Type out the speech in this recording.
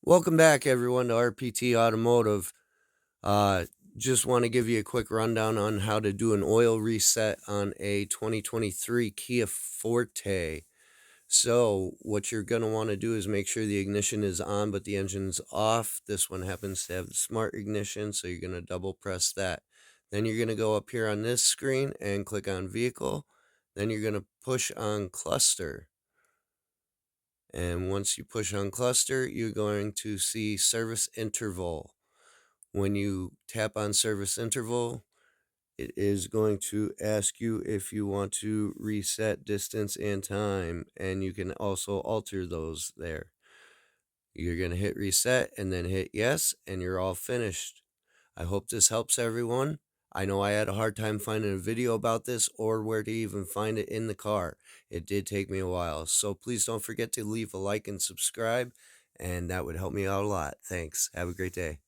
Welcome back, everyone, to RPT Automotive. Uh, just want to give you a quick rundown on how to do an oil reset on a 2023 Kia Forte. So what you're going to want to do is make sure the ignition is on, but the engine's off. This one happens to have the smart ignition, so you're going to double press that. Then you're going to go up here on this screen and click on Vehicle. Then you're going to push on Cluster. And once you push on Cluster, you're going to see Service Interval. When you tap on Service Interval, it is going to ask you if you want to reset distance and time, and you can also alter those there. You're going to hit reset and then hit yes, and you're all finished. I hope this helps everyone. I know I had a hard time finding a video about this or where to even find it in the car. It did take me a while, so please don't forget to leave a like and subscribe, and that would help me out a lot. Thanks. Have a great day.